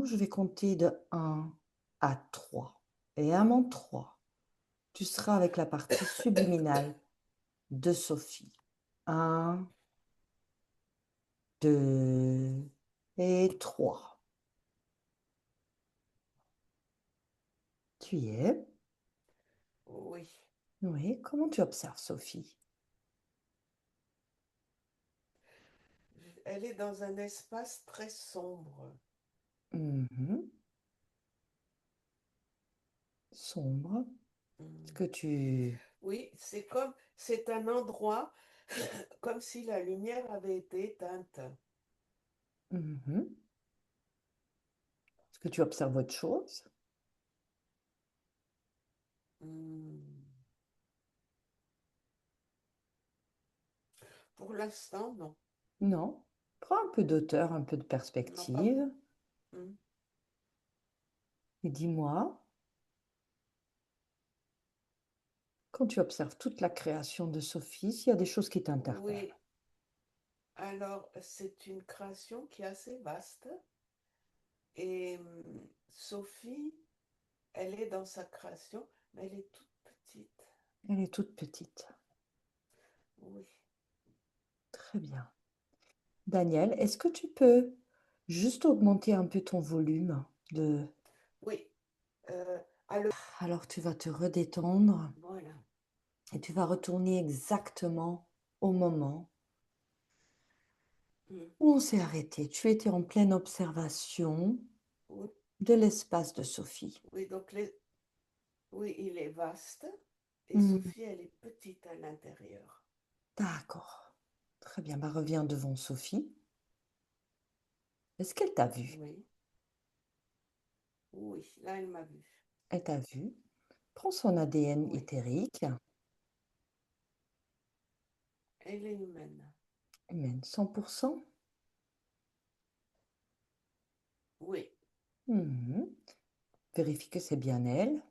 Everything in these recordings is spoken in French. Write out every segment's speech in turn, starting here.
je vais compter de 1 à 3. Et à mon 3, tu seras avec la partie subliminale de Sophie. 1, 2 et 3. Tu y es? Oui, Oui. Comment tu observes Sophie? elle est dans un espace très sombre. Mhm. Sombre. Est-ce Hmm. que tu... Oui, c'est un endroit comme si la lumière avait été éteinte. Mhm. Est-ce que tu observes autre chose? Hmm. Pour l'instant, non. Non. Prends un peu d'auteur, un peu de Non, pas. perspective. Hmm. Et dis-moi, quand tu observes toute la création de Sophie, s'il y a des choses qui t'interpellent. Oui, alors c'est une création qui est assez vaste. Et Sophie, elle est dans sa création, mais elle est toute petite. Elle est toute petite. Oui, Très bien. Daniel, est-ce que tu peux juste augmenter un peu ton volume de... oui. Alors, Alors tu vas te redétendre voilà. et tu vas retourner exactement au moment Hmm. où on s'est arrêté. Tu étais en pleine observation Oui, de l'espace de Sophie. oui, oui, il est vaste et Hmm, Sophie, elle est petite à l'intérieur. d'accord. Très bien. Bah, reviens devant Sophie. Est-ce qu'elle t'a vu? Oui, oui, là, elle m'a vue. Elle t'a vu. Prends son ADN Oui, éthérique, elle est humaine. humaine 100%. Oui, Mhm. Vérifie que c'est bien elle.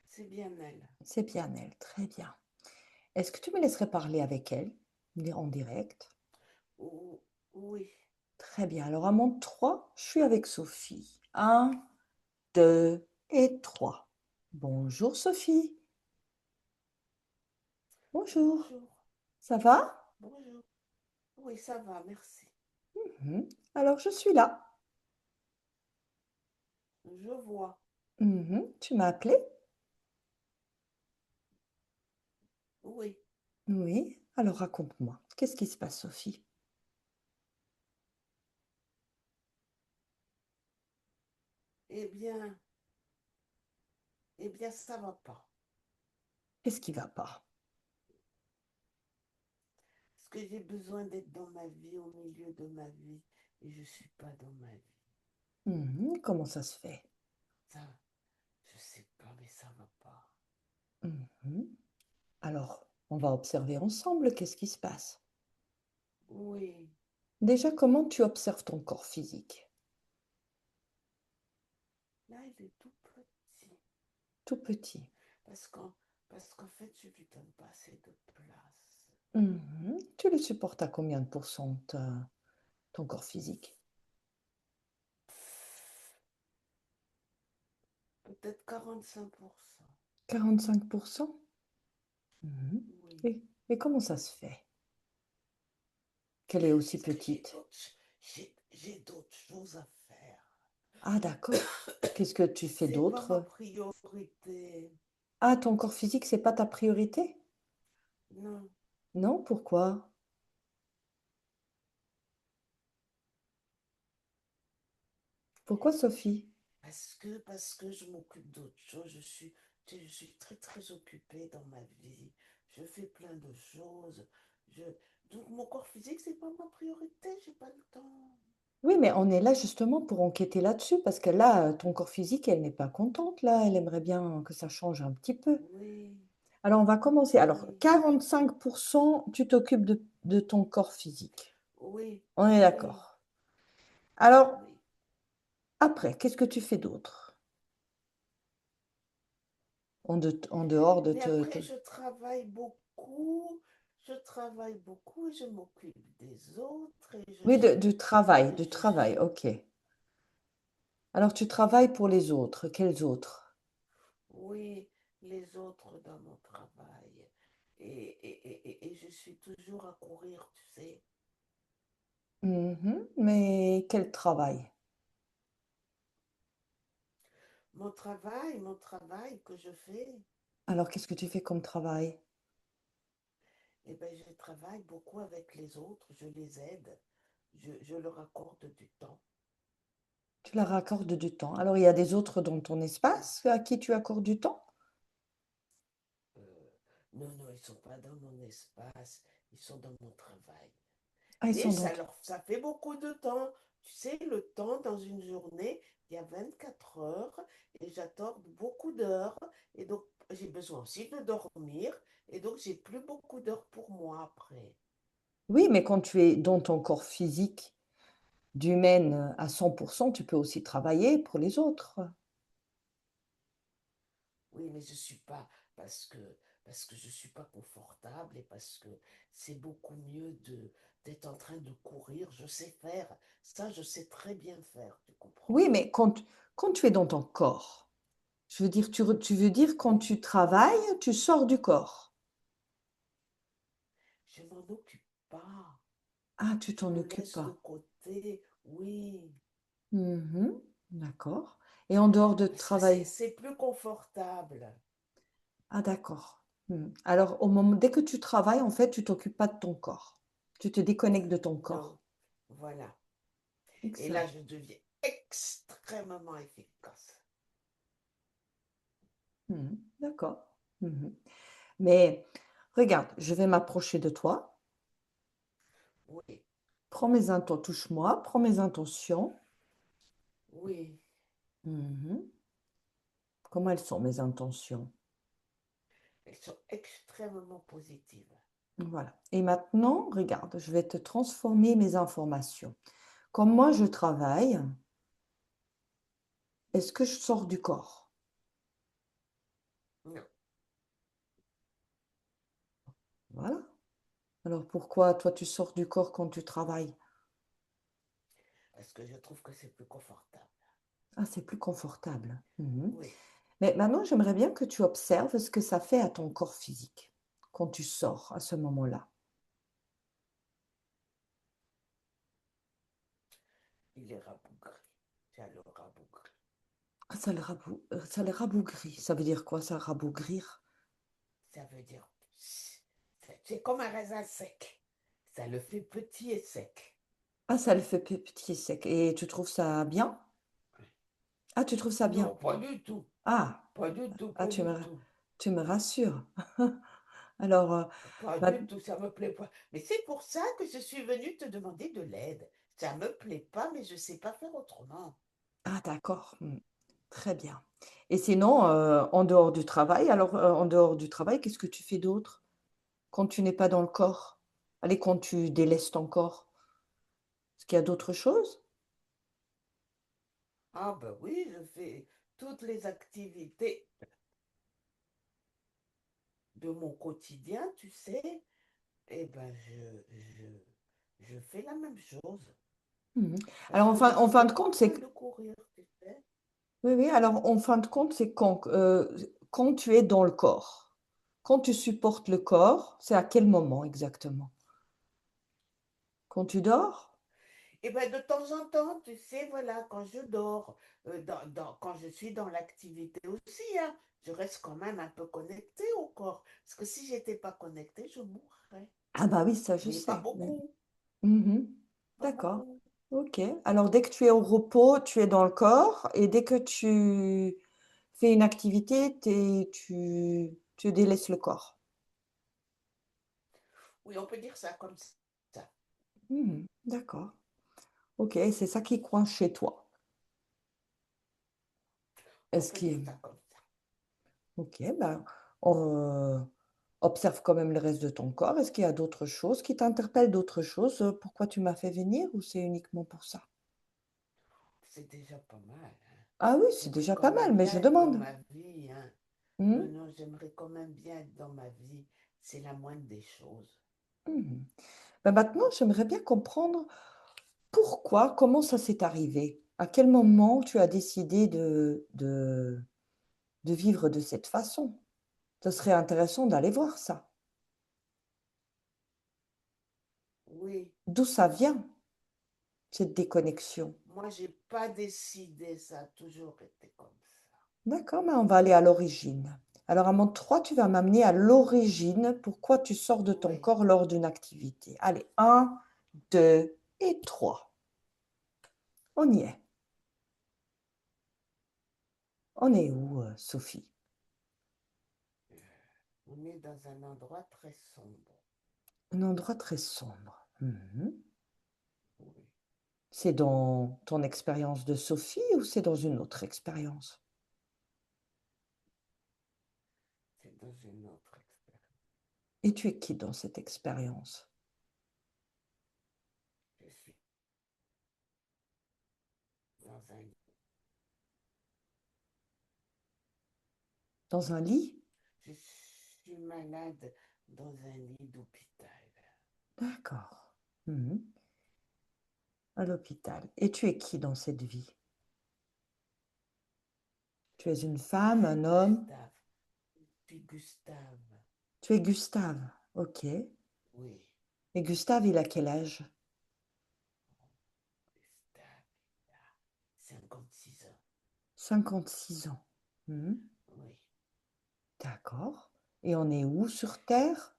c'est bien elle. C'est bien elle. Très bien. Est-ce que tu me laisserais parler avec elle en direct? Ou- Oui, Très bien. Alors, à mon 3, je suis avec Sophie. Un, 2 et 3. Bonjour Sophie. Bonjour. bonjour, Ça va? bonjour. Oui, ça va, merci. Mhm. Alors, je suis là. Je vois. Mhm. Tu m'as appelé? Oui, Oui. Alors, raconte-moi. Qu'est-ce qui se passe, Sophie? eh bien, ça va pas. Qu'est-ce qui va pas? Parce que j'ai besoin d'être dans ma vie, au milieu de ma vie, et je suis pas dans ma vie. Mhm. Comment ça se fait? Ça, je sais pas, mais ça va pas. Mhm. Alors, on va observer ensemble qu'est-ce qui se passe. Oui, Déjà, comment tu observes ton corps physique? là, il est tout petit. Tout petit. Parce qu'en, parce qu'en fait, je lui donne pas assez de place. Mhm. Tu le supportes à combien de pourcents, ton corps physique? Peut-être 45%. 45%? Mhm. Oui. Et comment ça se fait qu'elle est aussi Parce que petite? j'ai d'autres choses à faire. Ah, d'accord. Qu'est-ce que tu fais C'est pas ma d'autre? priorité. Ah, ton corps physique, c'est pas ta priorité? Non. Non, pourquoi? Pourquoi, Sophie? Parce que je m'occupe d'autres choses. Je suis très, très occupée dans ma vie. Je fais plein de choses. Je, donc, mon corps physique, c'est pas ma priorité. J'ai pas le temps. Oui, mais on est là justement pour enquêter là-dessus, parce que là, ton corps physique, elle n'est pas contente, là, elle aimerait bien que ça change un petit peu. Oui, Alors, on va commencer. Alors, oui, 45%, tu t'occupes de ton corps physique. oui, On est oui, d'accord. Alors, oui. après, qu'est-ce que tu fais d'autre? En dehors de Mais après, je travaille beaucoup. Je travaille beaucoup et je m'occupe des autres et je Oui, gère, du travail, et du je travail, gère. ok. Alors tu travailles pour les autres. Quels autres? Oui, les autres dans mon travail. Et je suis toujours à courir, tu sais. Mhm. Mais quel travail? Mon travail que je fais, Alors qu'est-ce que tu fais comme travail? eh ben, je travaille beaucoup avec les autres, je les aide, je leur accorde du temps. Tu leur accordes du temps. Alors il y a des autres dans ton espace à qui tu accordes du temps? Euh, non, non, ils ne sont pas dans mon espace, ils sont dans mon travail. Ah, ils Mais sont dans ton... ça fait beaucoup de temps. Tu sais, le temps dans une journée, il y a 24 heures et j'attends beaucoup d'heures. Et donc, j'ai besoin aussi de dormir. Et donc, j'ai plus beaucoup d'heures pour moi après. Oui, mais quand tu es dans ton corps physique d'humaine à 100%, tu peux aussi travailler pour les autres. Oui, mais je suis pas, parce que, parce que je suis pas confortable et parce que c'est beaucoup mieux d'être en train de courir. Je sais faire. Ça, je sais très bien faire, tu comprends? Oui, mais quand tu es dans ton corps, je veux dire, tu veux dire quand tu travailles, tu sors du corps. Je m'en occupe pas. Ah, tu Je t'en le occupes laisse de pas. côté. Oui. Mhm, d'accord. Et en dehors de Parce que c'est travail, c'est plus confortable. ah d'accord. Alors, dès que tu travailles, en fait, tu t'occupes pas de ton corps. Tu te déconnectes de ton corps. Non, voilà. Et là, Excellent. je deviens extrêmement efficace. D'accord. Mhm. Mais regarde, je vais m'approcher de toi. Oui, Prends mes intentions, touche-moi, prends mes intentions. oui, Mhm. Comment elles sont mes intentions? elles sont extrêmement positives. Voilà. Et maintenant, regarde, je vais te transformer mes informations. Comme moi, je travaille, est-ce que je sors du corps? Non, Voilà. Alors pourquoi toi tu sors du corps quand tu travailles? parce que je trouve que c'est plus confortable. Ah, c'est plus confortable. Oui, Mais maintenant, j'aimerais bien que tu observes ce que ça fait à ton corps physique quand tu sors à ce moment-là. il est rabougri. J'ai le rabougri. Ah, ça le rabougrit. Ça veut dire quoi, ça rabougrir? Ça veut dire, c'est comme un raisin sec. Ça le fait petit et sec. Ah, ça le fait petit et sec. Et tu trouves ça bien? Ah, tu trouves ça bien? Non, pas du tout. Ah, Pas du tout, ah pas du tout. tu me rassures. Alors, Pas ma- du tout, ça me plaît pas. Mais c'est pour ça que je suis venue te demander de l'aide. Ça me plaît pas, mais je sais pas faire autrement. ah, d'accord. Très bien. Et sinon, en dehors du travail, alors, en dehors du travail, qu'est-ce que tu fais d'autre? Quand tu n'es pas dans le corps? Allez, quand tu délaisses ton corps, est-ce qu'il y a d'autres choses? Ah ben oui, je fais toutes les activités de mon quotidien, tu sais. Eh ben je fais la même chose. Mmh. Parce Alors, que je en fin fais de pas compte, c'est que q de courir, tu sais. oui, oui, alors, en fin de compte, c'est quand tu es dans le corps. Quand tu supportes le corps, c'est à quel moment exactement? Quand tu dors? Eh ben de temps en temps, tu sais, voilà, quand je dors, quand je suis dans l'activité aussi, hein, je reste quand même un peu connectée au corps. Parce que si j'étais pas connectée, je mourrais. Ah bah oui, ça je Mais pas sais, oui. beaucoup, Mmh. pas D'accord, beaucoup. OK. Alors dès que tu es au repos, tu es dans le corps et dès que tu fais une activité, tu délaisses le corps. Oui, on peut dire ça comme ça. D'accord. OK, c'est ça qui coince chez toi. On Est-ce peut dire qu'il ça comme ça. OK, ben, observe quand même le reste de ton corps. Est-ce qu'il y a d'autres choses qui t'interpellent, d'autres choses, pourquoi tu m'as fait venir ou c'est uniquement pour ça? C'est déjà pas mal, hein. Ah oui, c'est J'aimerais déjà quand pas mal, même mais bien je être dans demande. ma vie, hein. Mmh. Non, non, j'aimerais quand même bien être dans ma vie. C'est la moindre des choses. Mmh. Bah, maintenant, j'aimerais bien comprendre pourquoi, comment ça s'est arrivé? À quel moment tu as décidé de vivre de cette façon? Ce serait intéressant d'aller voir ça. Oui, D'où ça vient, cette déconnexion? moi, j'ai pas décidé, ça a toujours été comme ça. D'accord, mais on va aller à l'origine. Alors, à mon 3, tu vas m'amener à l'origine. Pourquoi tu sors de ton Oui, corps lors d'une activité? Allez, un, 2 et 3. On y est. On est où, Sophie? on est dans un endroit très sombre. Un endroit très sombre. Mhm. Oui, C'est dans ton expérience de Sophie ou c'est dans une autre expérience? c'est dans une autre expérience. Et tu es qui dans cette expérience? Je suis dans un, Dans un lit? je suis malade dans un lit d'hôpital. D'accord. Mhm. À l'hôpital. Et tu es qui dans cette vie? Tu es une Je femme, suis un homme? Gustave. Je suis Gustave. Tu es Gustave. Ok. Oui, Et Gustave, il a quel âge? Gustave, il a 56 ans. 56 ans. Mhm. Oui, D'accord. Et on est où sur Terre?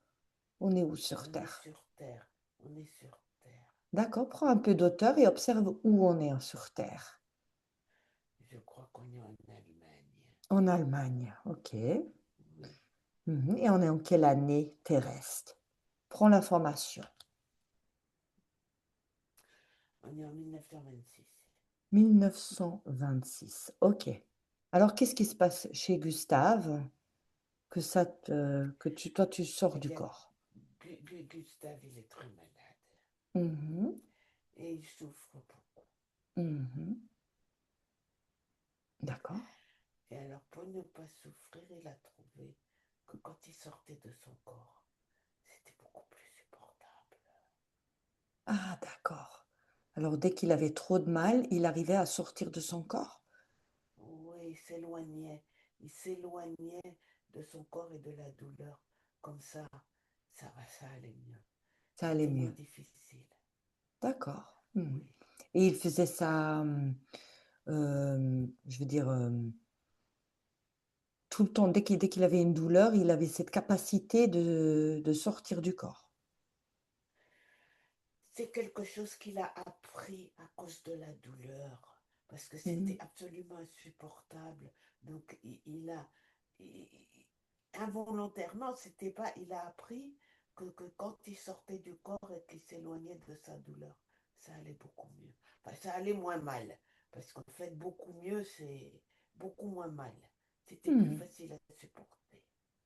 On est où sur on est Terre? sur Terre. On est sur Terre. D'accord. Prends un peu d'auteur et observe où on est sur Terre. Je crois qu'on est en Allemagne. En Allemagne. Ok. Oui, Mhm. Et on est en quelle année terrestre? Prends l'information. on est en 1926. 1926. Ok. Alors, qu'est-ce qui se passe chez Gustave toi, tu sors Eh du bien, corps? Gustave, il est très malade Mhm. et il souffre beaucoup. Mhm. D'accord. Et alors, pour ne pas souffrir, il a trouvé que quand il sortait de son corps, c'était beaucoup plus supportable. Ah, d'accord. Alors, dès qu'il avait trop de mal, il arrivait à sortir de son corps? Oui, il s'éloignait de son corps et de la douleur. Comme ça allait mieux. Ça allait C'était moins mieux. difficile. D'accord. Mhm. Oui, Et il faisait ça, je veux dire, tout le temps. Dès qu'il avait une douleur, il avait cette capacité de sortir du corps. c'est quelque chose qu'il a appris à cause de la douleur, parce que c'était Mhm. absolument insupportable. Donc, il- involontairement, c'était pas, il a appris que quand il sortait du corps et qu'il s'éloignait de sa douleur, ça allait beaucoup mieux. Enfin, ça allait moins mal, parce qu'en fait, beaucoup mieux, c'est beaucoup moins mal. C'était plus Mhm. facile à supporter.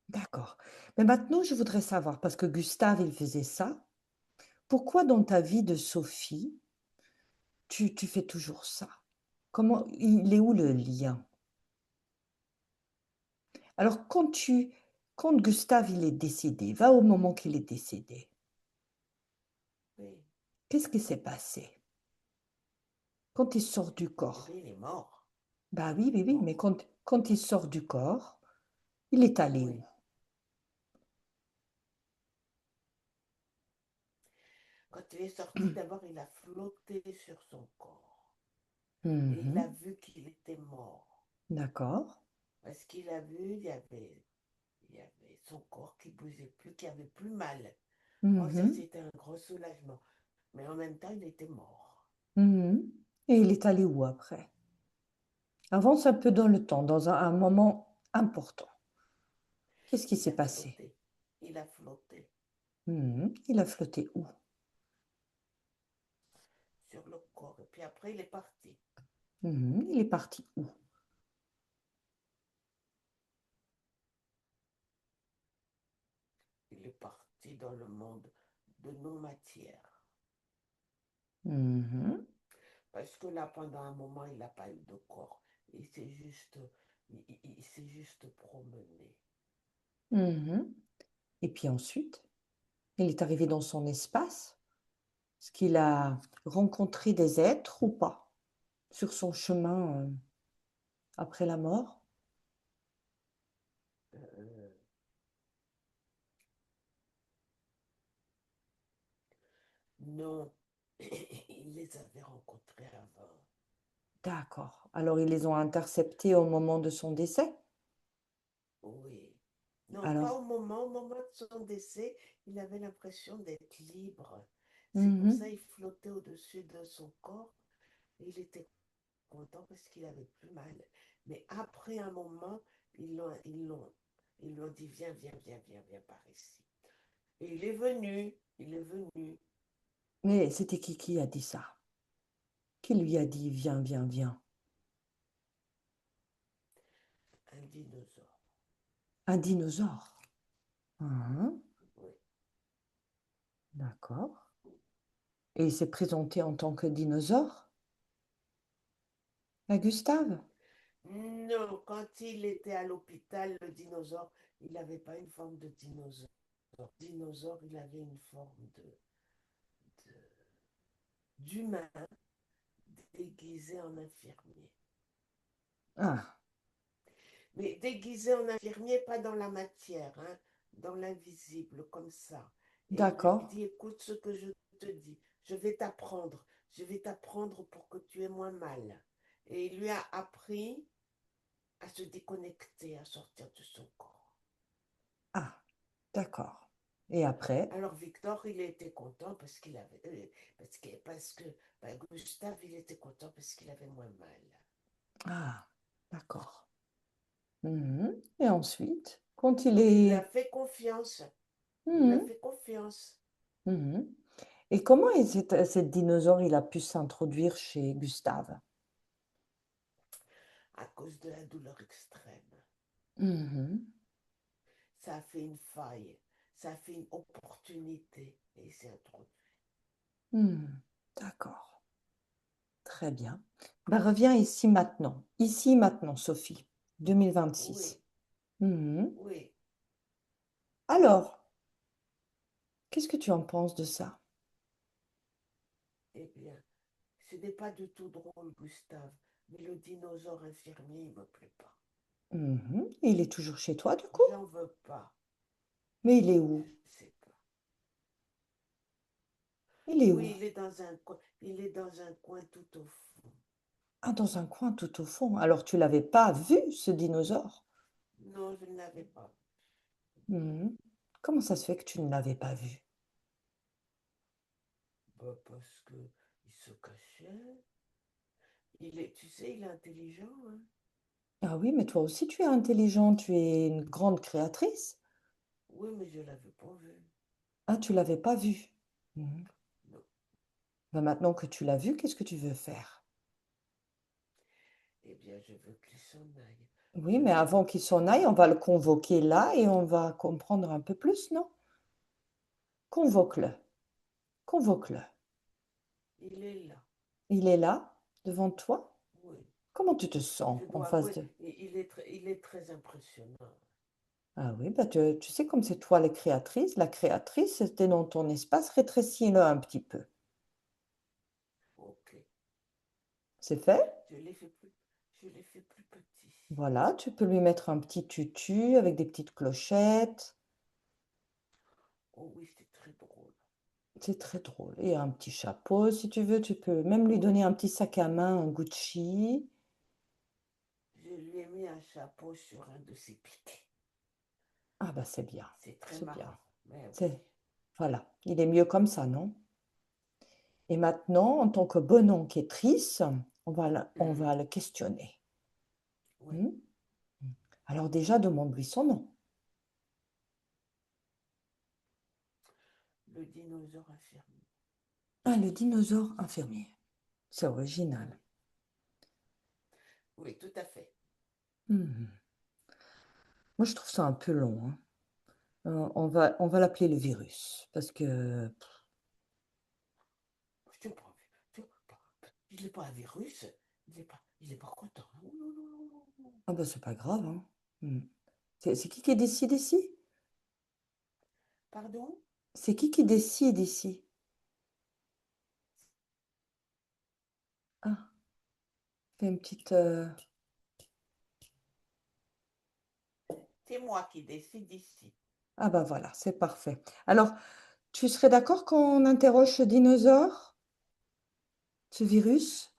D'accord. Mais maintenant, je voudrais savoir, parce que Gustave, il faisait ça, pourquoi dans ta vie de Sophie, tu fais toujours ça? Il est où le lien? Alors, quand Gustave, il est décédé, va au moment qu'il est décédé. Oui, Qu'est-ce qui s'est passé? Quand il sort du eh corps. bien, il est mort. Bah oui, Il oui, est oui, mais mort. quand il sort du corps, il est allé où? Oui. Quand il est sorti, d'abord, il a flotté sur son corps. Et il a Mhm. vu qu'il était mort. D'accord. Parce qu'il a vu, il y avait son corps qui bougeait plus, qui avait plus mal. Oh, ça, Mhm. c'était un gros soulagement. Mais en même temps, il était mort. Mhm. Et il est allé où après? Avance un peu dans le temps, dans un moment important. Qu'est-ce qui Il s'est a passé? flotté. Il a flotté Mhm. Il a flotté où? sur le corps. Et puis après, il est parti. Mhm. Il est parti où? Il est parti dans le monde de non-matière. Mhm. Parce que là, pendant un moment, il n'a pas eu de corps. Il s'est juste promené. Mhm. Et puis ensuite, il est arrivé dans son espace. Est-ce qu'il a rencontré des êtres ou pas? sur son chemin après la mort? Euh, non, il les avait rencontrés avant. D'accord. Alors ils les ont interceptés au moment de son décès? Oui. Non, pas Alors, au moment de son décès, il avait l'impression d'être libre. C'est pour ça mhm. qu'il flottait au-dessus de son corps et il était content parce qu'il avait plus mal. Mais après un moment, ils l'ont dit, viens par ici. Et il est venu, Mais c'était qui a dit ça? Qui lui a dit viens, viens, viens? un dinosaure. Un dinosaure. Mhm. Oui. D'accord. Et il s'est présenté en tant que dinosaure à Gustave? Non, quand il était à l'hôpital, le dinosaure, il n'avait pas une forme de dinosaure. Dinosaure, il avait une forme d'humain déguisé en infirmier. Ah, Mais déguisé en infirmier, pas dans la matière, hein, dans l'invisible, comme ça. Et il lui d'accord. dit, écoute ce que je te dis, je vais t'apprendre pour que tu aies moins mal. Et il lui a appris à se déconnecter, à sortir de son corps. Ah, d'accord. Et après? Alors Victor, il était content parce que Gustave, il était content parce qu'il avait moins mal. Ah, d'accord. Mhm. Et ensuite, quand il Donc il lui a est... fait confiance. Il lui a Mhm, fait confiance mhm. Et comment cet dinosaure, il a pu s'introduire chez Gustave? à cause de la douleur extrême. Mhm. Ça a fait une faille, ça a fait une opportunité et il s'est introduit. Mhm. D'accord. Très bien. Ben, reviens ici maintenant. Ici maintenant, Sophie. 2026. Oui, Mhm. oui. Alors, qu'est-ce que tu en penses de ça? Eh bien, ce n'est pas du tout drôle, Gustave, mais le dinosaure infirmier, il me plaît pas. Mhm. Il est toujours chez toi, du coup? J'en veux pas. Mais il est Je où? ne sais pas. Il est où? Oui, il est dans un coin, il est dans un coin tout au fond. Ah, dans un coin tout au fond. Alors, tu l'avais pas vu, ce dinosaure? Non, je ne l'avais pas. Mhm. Comment ça se fait que tu ne l'avais pas vu? Bah, parce que il se cachait. Il est, tu sais, il est intelligent, hein. Ah oui, mais toi aussi, tu es intelligente, tu es une grande créatrice. Oui, mais je l'avais pas vu. Ah, tu l'avais pas vu. Mhm. Non. Ben, maintenant que tu l'as vu, qu'est-ce que tu veux faire? Eh bien, je veux qu'il s'en aille. Oui, Je mais veux avant qu'il s'en aille, on va le convoquer là et on va comprendre un peu plus, non? Convoque-le, convoque-le. Il est là. Il est là, devant toi. Oui. Comment tu te sens Je en dois face avouer, de... il est très impressionnant. Ah oui, bah tu sais, comme c'est toi la créatrice, c'était dans ton espace, rétrécis-le un petit peu. Ok. C'est fait? Je l'ai fait plus, je l'ai fait plus petit. Voilà, tu peux lui mettre un petit tutu avec des petites clochettes. Oh oui, c'est très drôle. C'est très drôle. Et un petit chapeau, si tu veux. Tu peux même lui donner un petit sac à main, un Gucci. Je lui ai mis un chapeau sur un de ses piquets. Ah bah c'est bien, C'est très c'est bien. marrant. Mais oui. C'est voilà, il est mieux comme ça, non? Et maintenant, en tant que bonne enquêtrice, on Mhm. va le questionner. Oui. Hmm. Alors déjà, demande-lui son nom. Le dinosaure infirmier. Ah, le dinosaure infirmier. C'est Oui. original. Oui, tout à fait. Mhm. Moi, je trouve ça un peu long, hein. On va l'appeler le virus parce que Je t'ai pas vu. Il n'est pas un virus. Il est pas content. Oh, non, non, non, non. ah bah c'est pas grave, hein. Hmm. C'est qui décide ici? Pardon? C'est qui décide ici? Ah. Fais une petite... C'est moi qui décide ici. Ah bah voilà, c'est parfait. Alors, tu serais d'accord qu'on interroge ce dinosaure, ce virus?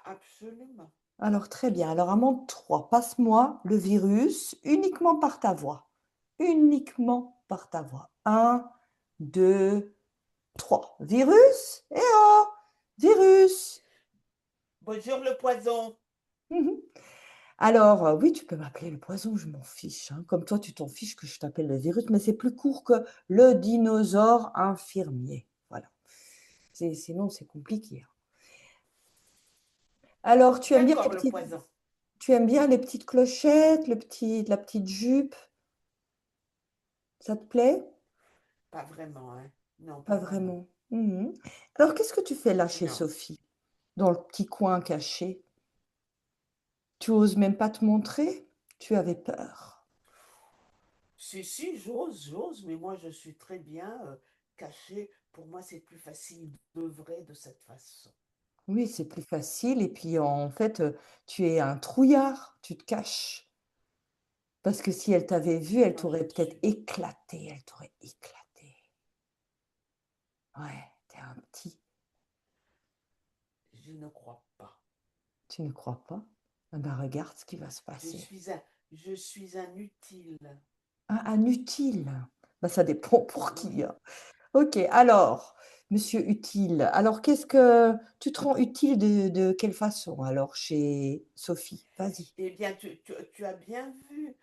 Absolument. Alors, très bien. Alors, à mon 3, passe-moi le virus uniquement par ta voix. Uniquement par ta voix. Un, 2, 3. Virus? Eh oh! Virus! Bonjour le poison. Mhm. Alors, oui, tu peux m'appeler le poison, je m'en fiche, hein. Comme toi, tu t'en fiches que je t'appelle le virus, mais c'est plus court que le dinosaure infirmier. Voilà. Sinon, c'est compliqué, hein. Alors, D'accord le poison. tu aimes bien les petites clochettes, la petite jupe, ça te plaît? Pas vraiment, hein. Non, Pas pas vraiment. vraiment. Mhm. Alors, qu'est-ce que tu fais là chez Non. Sophie, dans le petit coin caché? Tu oses même pas te montrer? Tu avais peur. Si, j'ose, mais moi je suis très bien cachée. Pour moi, c'est plus facile d'œuvrer de cette façon. Oui, c'est plus facile et puis en fait, tu es un trouillard, tu te caches. Parce que si elle t'avait vu, elle Non, je t'aurait ne peut-être suis. éclaté, elle t'aurait éclaté. Ouais, tu un petit. Je ne crois pas. Tu ne crois pas? Ah ben regarde ce qui va se Je passer. suis un, je suis un utile. Ah, inutile. Bah, ça dépend pour qui, Oui. hein. OK, alors, monsieur utile, alors qu'est-ce que tu te rends utile de quelle façon alors chez Sophie? Vas-y. Eh bien, tu as bien vu.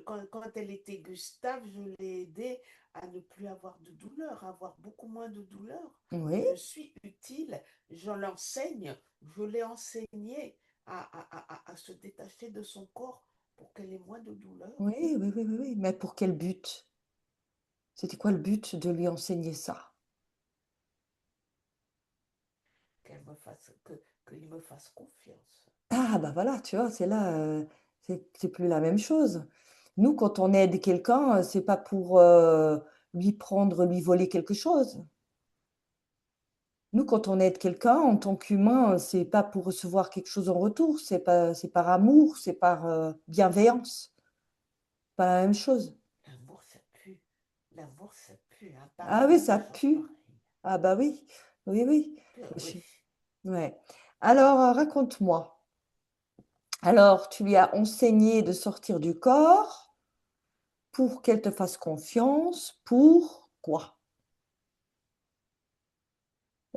Quand elle était Gustave, je l'ai aidée à ne plus avoir de douleur, à avoir beaucoup moins de douleur. Oui, Je suis utile, je l'enseigne, je l'ai enseigné à se détacher de son corps pour qu'elle ait moins de douleur, oui, oui, oui, oui, oui, mais pour quel but? C'était quoi le but de lui enseigner ça? qu'il me fasse confiance. Ah bah voilà, tu vois, c'est là, c'est plus la même chose. Nous, quand on aide quelqu'un, c'est pas pour, lui voler quelque chose. Nous, quand on aide quelqu'un en tant qu'humain, c'est pas pour recevoir quelque chose en retour, c'est par amour, c'est par, bienveillance. Pas la même chose. L'amour, ça pue. L'amour, ça pue, hein. Ah oui, Parle-moi de ça choses pue. pareilles. Ah bah oui, oui, oui. Je Oui. suis ouais. Alors, raconte-moi. Alors, tu lui as enseigné de sortir du corps pour qu'elle te fasse confiance, pour quoi?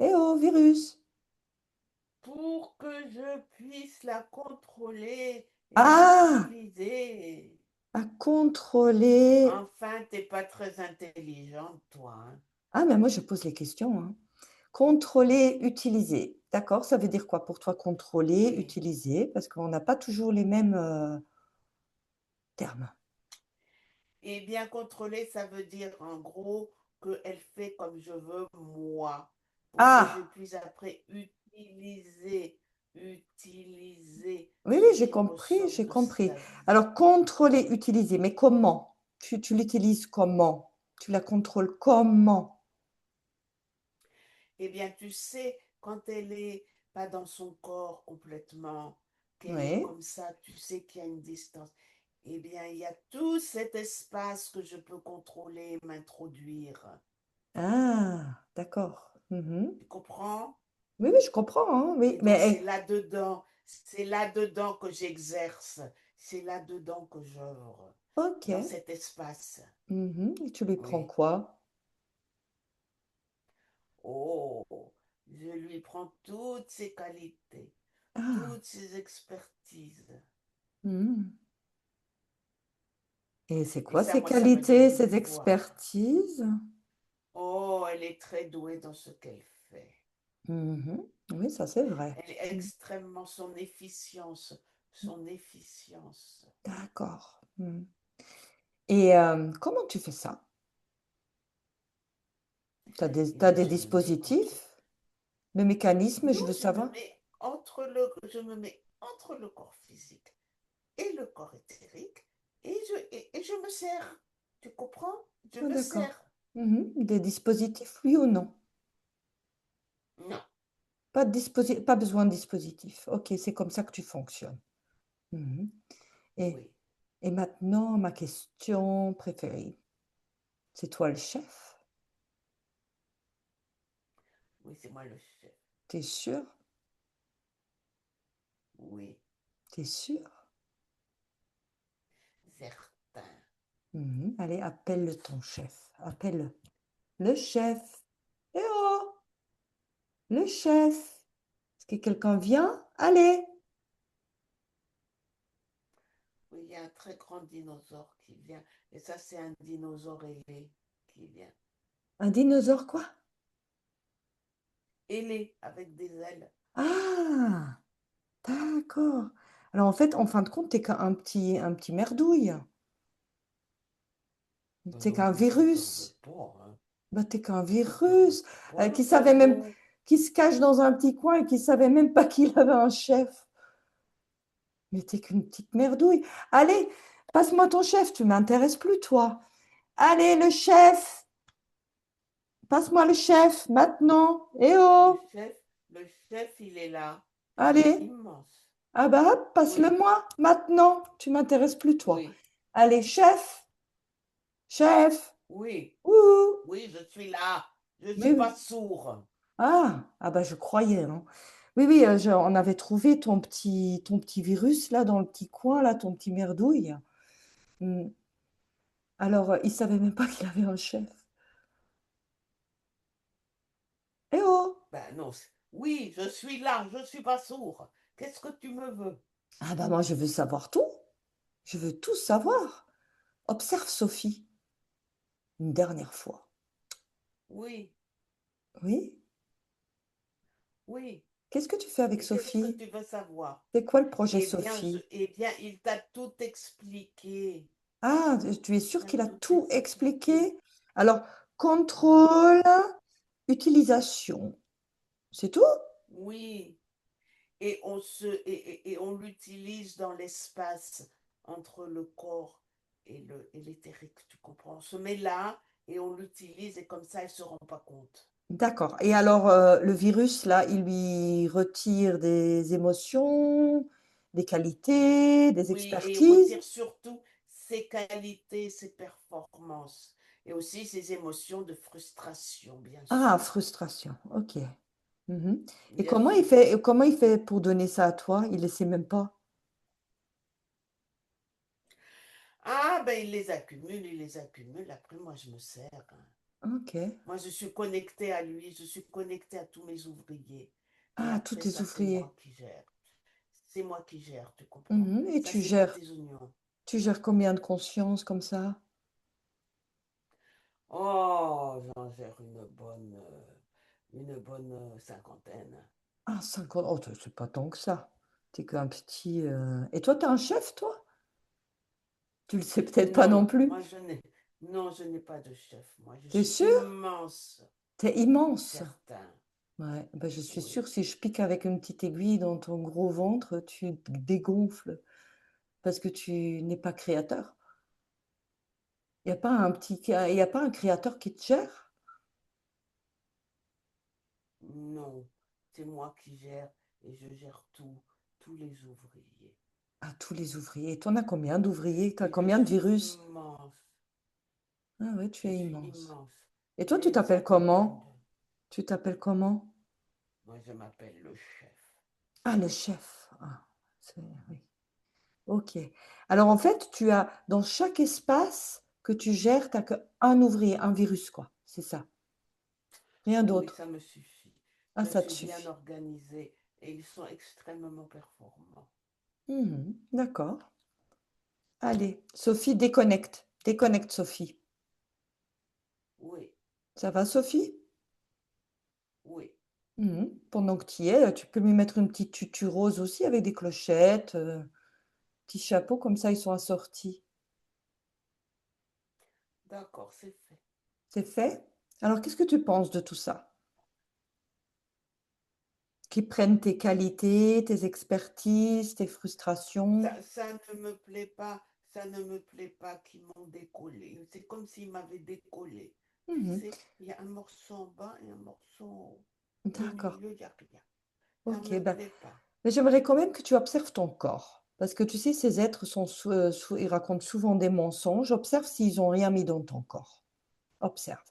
Eh oh, virus! Pour que je puisse la contrôler et Ah! l'utiliser. À contrôler. Enfin, t'es pas très intelligente, toi, hein. Ah, mais moi, je pose les questions, hein. Contrôler, utiliser. D'accord, ça veut dire quoi pour toi contrôler, Oui. utiliser? Parce qu'on n'a pas toujours les mêmes, termes. Et bien contrôler, ça veut dire en gros qu'elle fait comme je veux moi, pour que je Ah! puisse après utiliser Oui, ce oui, j'ai qui compris, ressort j'ai de compris. sa vie. Alors contrôler, utiliser, mais comment? Tu l'utilises comment? Tu la contrôles comment? Eh bien, tu sais, quand elle est pas dans son corps complètement, qu'elle est Oui. comme ça, tu sais qu'il y a une distance. Eh bien, il y a tout cet espace que je peux contrôler, m'introduire. Ah! D'accord. Mmh. Tu comprends? Oui, oui, je comprends, hein, oui, Et donc, mais c'est là-dedans que j'exerce, c'est là-dedans que j'œuvre, dans OK. cet espace. Mmh. Et tu lui prends Oui. quoi? Oh, je lui prends toutes ses qualités, Ah! toutes ses expertises. Mmh. Et c'est Et quoi ça, ses moi, ça me donne qualités, du ses pouvoir. expertises? Oh, elle est très douée dans ce qu'elle fait. Mmh. Oui, ça c'est vrai. Elle est Mmh. extrêmement son efficience. D'accord. Mmh. Et comment tu fais ça? Eh Tu as bien, des dispositifs? Le mécanisme, je non, veux savoir? je me mets entre le corps physique et le corps éthérique et je me sers. Tu comprends? Je Ah me d'accord. sers. Mmh. Des dispositifs, oui ou non? Non, Pas besoin de dispositif. OK, c'est comme ça que tu fonctionnes. Mmh. Et Oui, et maintenant ma question préférée. C'est toi le chef? oui, c'est moi le chef. T'es sûr? Oui, T'es sûr? certain. Allez, appelle ton chef. Appelle-le. Le chef. Eh oh! Le chef. Est-ce que quelqu'un vient? Allez! Oui, il y a un très grand dinosaure qui vient. Et ça, c'est un dinosaure ailé qui vient. Un dinosaure quoi? Ailé, avec des ailes. Ah! D'accord. Alors en fait, en fin de compte, t'es qu'un petit merdouille. T'es Non, qu'un mais je t'en veux virus. pas, hein. Bah, t'es qu'un Je t'en veux virus, pas, qui savait même l'occasion. qui se cache dans un petit coin et qui savait même pas qu'il avait un chef. Mais t'es qu'une petite merdouille. Allez, passe-moi ton chef, tu m'intéresses plus, toi. Allez, le chef! Passe-moi le chef, maintenant! Eh Le oh! chef, le chef, il est là. Il est Allez! immense. Ah bah hop, Oui, passe-le-moi, maintenant! Tu m'intéresses plus, toi. oui, Allez, chef! Chef! oui, Ouh! oui, je suis là. Je ne suis Mais pas sourd. ah bah je croyais, hein. Oui, oui, on avait trouvé ton petit virus là dans le petit coin là, ton petit merdouille. Hmm. Alors, il savait même pas qu'il avait un chef. Eh oh! Ben non, oui, je suis là. Je ne suis pas sourd. Qu'est-ce que tu me veux? Ah bah moi je veux savoir tout. Je veux tout savoir. Observe Sophie une dernière fois. Oui, Oui? oui. Qu'est-ce que tu fais avec Et qu'est-ce que Sophie? tu veux savoir? C'est quoi le projet Sophie? Eh bien, il t'a tout expliqué. Ah, tu es Il sûr t'a qu'il a tout tout expliqué. expliqué? Alors, contrôle, utilisation, c'est tout? Oui. Et on l'utilise dans l'espace entre le corps et l'éthérique, tu comprends? On se met là et on l'utilise et comme ça, elle ne se rend pas compte. D'accord. Et alors, le virus, là, il lui retire des émotions, des qualités, des Oui, et il expertises? retire surtout ses qualités, ses performances et aussi ses émotions de frustration, bien Ah, sûr. frustration. OK. Mhm. Et Bien sûr. comment il fait pour donner ça à toi? Il ne sait même pas. Ah, ben il les accumule, il les accumule. Après, moi, je me sers, hein. OK. Moi, je suis connectée à lui, je suis connectée à tous mes ouvriers. Et Ah, tous après tes ça, c'est ouvriers. moi qui gère. C'est moi qui gère, tu comprends? Mhm. Et Ça, c'est côté oignon. tu gères combien de conscience comme ça? Oh, j'en gère une bonne cinquantaine. Ah, 50. Oh, c'est pas tant que ça. T'es qu'un petit. Et toi, t'es un chef, toi? Tu le sais peut-être pas non Non, plus. moi, non, je n'ai pas de chef. Moi, je T'es suis sûr? immense, T'es immense. certain. Ouais, bah, je suis Oui. sûre, si je pique avec une petite aiguille dans ton gros ventre, tu dégonfles parce que tu n'es pas créateur. Il y a pas un créateur qui te gère? Non, c'est moi qui gère et je gère tous les ouvriers. Ah, tous les ouvriers. Et t'en as combien d'ouvriers? T'as Et je combien de suis virus? immense. Ah ouais, tu Je es suis immense. immense. Et toi, Il y a tu une t'appelles cinquantaine de... comment? Tu t'appelles comment? Moi, je m'appelle le chef. Ah, le chef. Ah, oui. Ok. Alors en fait, tu as dans chaque espace que tu gères, tu n'as qu'un ouvrier, un virus, quoi. C'est ça. Rien Oui, d'autre. ça me suffit. Ah, Je ça te suis bien suffit. organisée et ils sont extrêmement performants. Mhm, d'accord. Allez, Sophie, déconnecte. Déconnecte, Sophie. Oui, Ça va, Sophie? oui. Pendant que tu y es, tu peux lui mettre une petite tutu rose aussi avec des clochettes, petit chapeau, comme ça ils sont assortis. D'accord, c'est fait. C'est fait? Alors, qu'est-ce que tu penses de tout ça? Qu'ils prennent tes qualités, tes expertises, tes frustrations. Ça ne me plaît pas. Ça ne me plaît pas qu'ils m'ont décollé. C'est comme s'ils m'avaient décollé. Tu Mhm, sais, il y a un morceau en bas et un morceau au d'accord. milieu, il n'y a rien. Ça Ok, me ben, plaît pas. mais j'aimerais quand même que tu observes ton corps. Parce que tu sais, ces êtres ils racontent souvent des mensonges. Observe s'ils n'ont rien mis dans ton corps. Observe.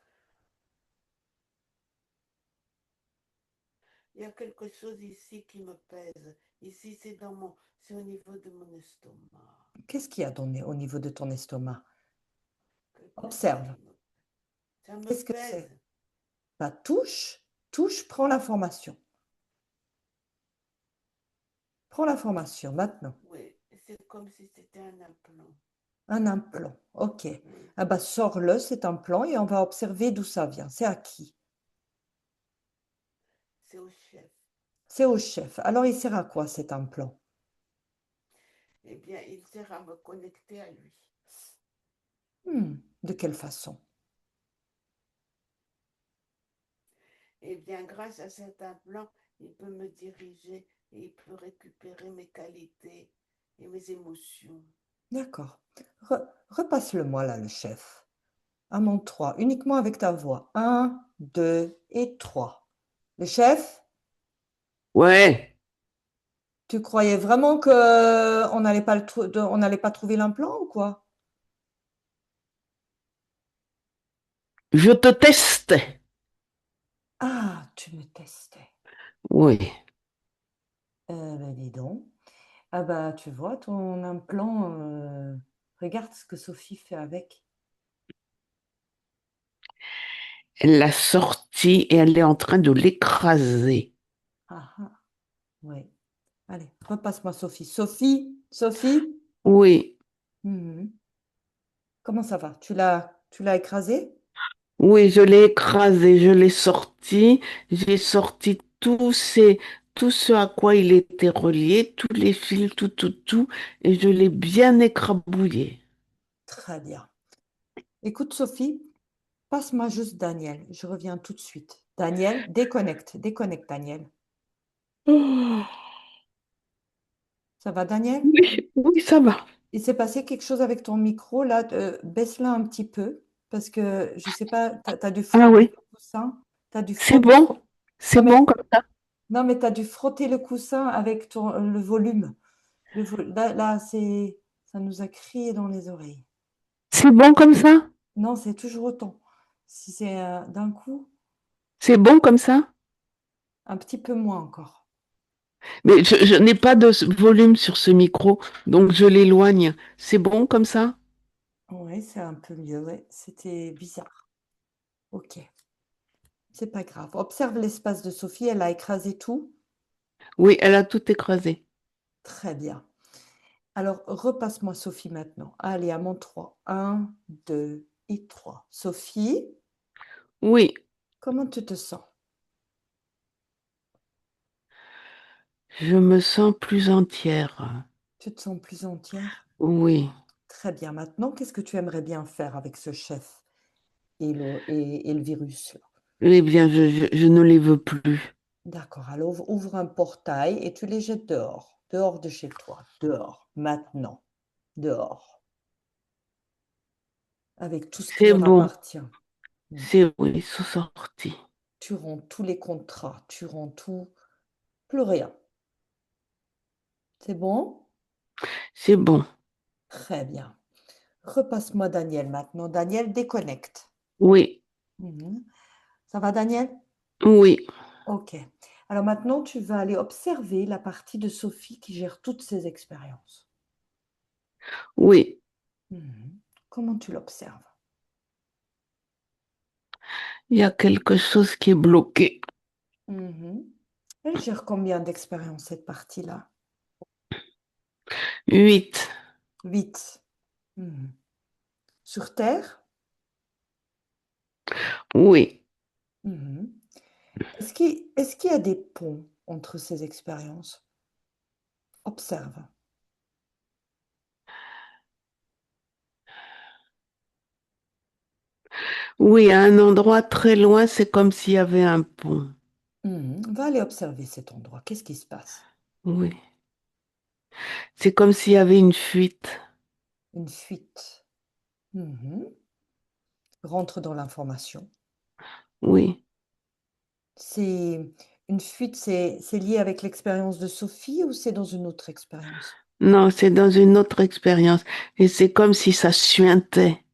Il y a quelque chose ici qui me pèse. Ici, c'est au niveau de mon estomac. Qu'est-ce qu'il y a au niveau de ton estomac? Quelque chose Observe. ça me Qu'est-ce que c'est? pèse. Bah, touche, touche, prends l'information. Prends l'information maintenant. Oui, c'est comme si c'était un implant. Un implant. Ok. Oui, Ah bah, sors-le, cet implant, et on va observer d'où ça vient. C'est à qui? c'est au chef. C'est au chef. Alors, il sert à quoi cet implant? Eh bien, il sert à me connecter à lui. De quelle façon? Eh bien, grâce à cet implant, il peut me diriger et il peut récupérer mes qualités et mes émotions. D'accord. Repasse-le-moi là, le chef. À mon 3, uniquement avec ta voix. Un, 2 et 3. Le chef, Ouais, tu croyais vraiment que on n'allait pas trouver l'implant ou quoi? je te teste. Ah, tu me testais. Oui, Ben dis donc. Ah bah tu vois, ton implant, regarde ce que Sophie fait avec. elle l'a sorti et elle est en train de l'écraser. Ah ah, oui. Allez, repasse-moi Sophie. Sophie, Sophie. Oui, Mhm. Comment ça va? Tu l'as écrasé? oui, je l'ai écrasé, je l'ai sorti. J'ai sorti tout ce à quoi il était relié, tous les fils, tout, et je l'ai bien écrabouillé. Très bien. Écoute Sophie, passe-moi juste Daniel. Je reviens tout de suite. Daniel, déconnecte, déconnecte Daniel. Oh, Ça va Daniel? oui, oui, ça va. Il s'est passé quelque chose avec ton micro là, baisse-le un petit peu parce que je sais pas, tu as dû Ah frotter oui, le coussin, tu dû c'est frotter. bon, Non c'est mais bon comme ça. non mais tu dû frotter le coussin avec le volume. Là, ça nous a crié dans les oreilles. C'est bon comme ça? Non, c'est toujours autant. Si c'est d'un coup, C'est bon comme ça? un petit peu moins encore. Mais je n'ai pas de volume sur ce micro, donc je l'éloigne. C'est bon comme ça? Oui, c'est un peu mieux, ouais. C'était bizarre. Ok, c'est pas grave. Observe l'espace de Sophie, elle a écrasé tout. Oui, elle a tout écrasé. Très bien. Alors, repasse-moi Sophie maintenant. Allez, à mon 3. Un, 2 et 3. Sophie, Oui, comment tu te sens? je me sens plus entière. Tu te sens plus entière? Oui. Très bien. Maintenant, qu'est-ce que tu aimerais bien faire avec ce chef et le virus là? Eh bien, je ne les veux plus. D'accord. Alors, ouvre un portail et tu les jettes dehors. Dehors de chez toi. Dehors. Maintenant. Dehors. Avec tout ce qui C'est leur bon. appartient. Mm. Oui, ils sont sortis. Tu rends tous les contrats. Tu rends tout. Plus rien. C'est bon? C'est bon. Très bien. Repasse-moi Daniel maintenant. Daniel, déconnecte. Oui, Mhm. Ça va, Daniel? oui, Ok. Alors maintenant, tu vas aller observer la partie de Sophie qui gère toutes ces expériences. oui. Mhm. Comment tu l'observes? Il y a quelque chose qui est bloqué. Mhm. Elle gère combien d'expériences cette partie-là? 8. 8. Mhm. Sur Terre? Oui. Mhm. Est-ce qu'il y a des ponts entre ces expériences? Observe. Oui, à un endroit très loin, c'est comme s'il y avait un pont. Mhm. Va aller observer cet endroit. Qu'est-ce qui se passe? Oui. C'est comme s'il y avait une fuite. Une fuite. Mhm. Rentre dans l'information. Oui. C'est Une fuite, c'est lié avec l'expérience de Sophie ou c'est dans une autre expérience? Non, c'est dans une autre expérience. Et c'est comme si ça suintait.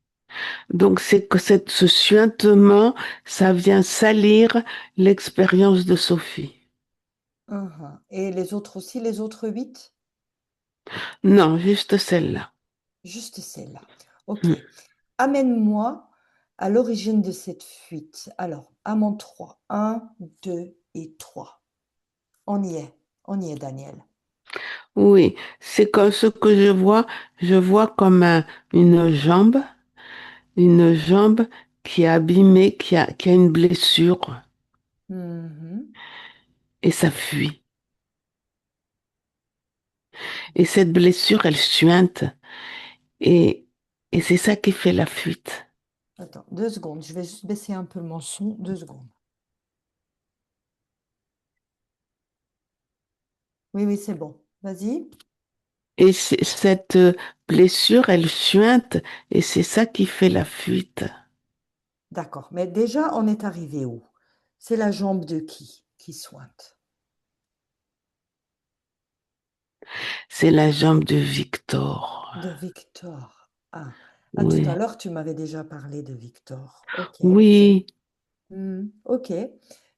Donc, c'est que ce suintement, ça vient salir l'expérience de Sophie. Uhum. Et les autres aussi, les autres 8? Non, juste celle-là. Juste celle-là. Ok. Hmm. Amène-moi à l'origine de cette fuite. Alors, à mon 3. 1, 2 et 3. On y est. On y est, Daniel. Oui, c'est comme ce que je vois comme une jambe qui est abîmée, qui a une blessure, Mhm. et ça fuit. Et cette blessure, elle suinte, et, et c'est ça qui fait la fuite. Attends, 2 secondes. Je vais juste baisser un peu mon son. 2 secondes. Oui, oui, c'est bon. Vas-y. Et cette blessure, elle suinte, et c'est ça qui fait la fuite. D'accord. Mais déjà, on est arrivé où? C'est la jambe de qui sointe? C'est la jambe de Victor. De Victor. Ah. Ah, tout à Oui. l'heure, tu m'avais déjà parlé de Victor. Ok. Oui, Ok.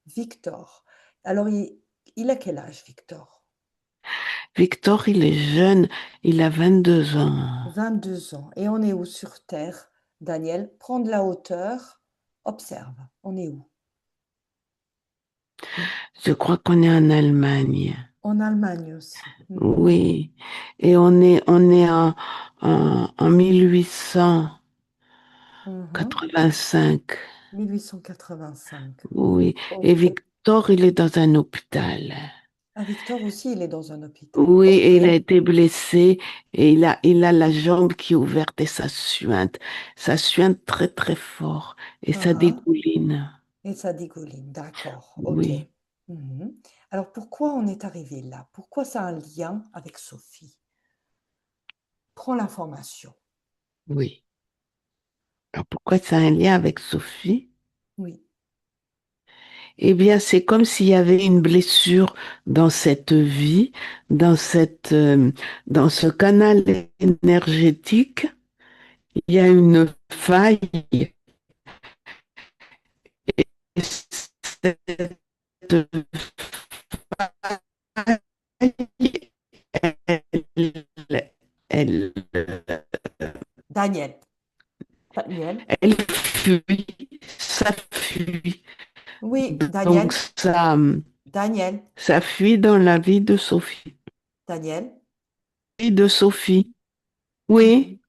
Victor. Alors, il a quel âge, Victor? Victor, il est jeune, il a 22 ans. 22 ans. Et on est où sur Terre, Daniel? Prends de la hauteur. Observe. On est où? Je crois qu'on est en Allemagne. En Allemagne aussi. Mhm. Oui. Et on est en 1885. Mhm. 1885. Oui. Et Ok. Victor, il est dans un hôpital. Ah, Victor aussi, il est dans un hôpital. Oui, Ok. et il a été blessé et il a la jambe qui est ouverte et ça suinte. Ça suinte très, très fort et ça Uhum. dégouline. Et ça dégouline. D'accord. Ok. Oui, Mhm. Alors, pourquoi on est arrivé là? Pourquoi ça a un lien avec Sophie? Prends l'information. oui. Alors pourquoi ça a un lien avec Sophie? Oui. Eh bien, c'est comme s'il y avait une blessure dans cette vie, dans dans ce canal énergétique. Il y a une faille. Et cette faille, elle, Daniel. Daniel. elle fuit, ça fuit. Oui, Donc Daniel. Daniel. ça fuit dans la vie de Sophie. Daniel. Vie de Sophie. Mhm. Oui,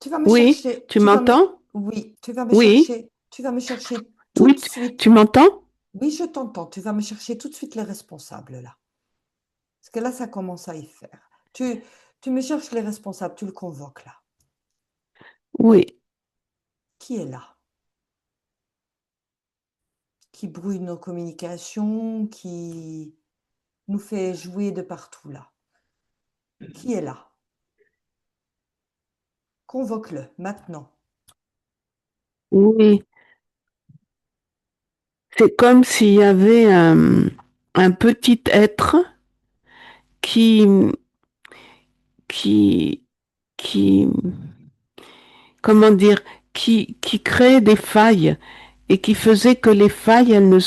Tu vas me oui, chercher. tu m'entends? Oui, tu vas me Oui, chercher. Tu vas me chercher tout oui, de suite. tu m'entends? Oui, je t'entends. Tu vas me chercher tout de suite les responsables là. Parce que là, ça commence à y faire. Tu me cherches les responsables, tu le convoques là. Oui, Qui est là? Qui brouille nos communications, qui nous fait jouer de partout là. Qui est là? Convoque-le maintenant. oui. C'est comme s'il y avait un petit être qui, qui, qui, comment dire, qui crée des failles et qui faisait que les failles, elles ne